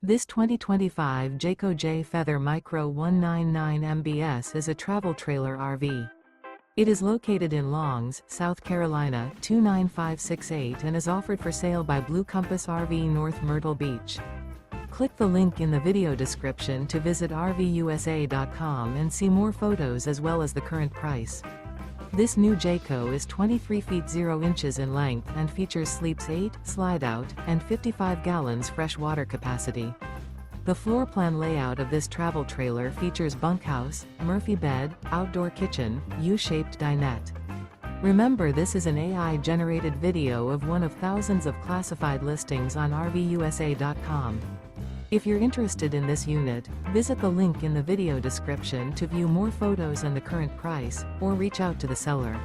This 2025 Jayco Jay Feather Micro 199 MBS is a travel trailer RV. It is located in Longs, South Carolina 29568 and is offered for sale by Blue Compass RV North Myrtle Beach. Click the link in the video description to visit RVUSA.com and see more photos as well as the current price. This new Jayco is 23 feet 0 inches in length and features sleeps 8, slide-out, and 55 gallons fresh water capacity. The floor plan layout of this travel trailer features bunkhouse, Murphy bed, outdoor kitchen, U-shaped dinette. Remember, this is an AI-generated video of one of thousands of classified listings on RVUSA.com. If you're interested in this unit, visit the link in the video description to view more photos and the current price, or reach out to the seller.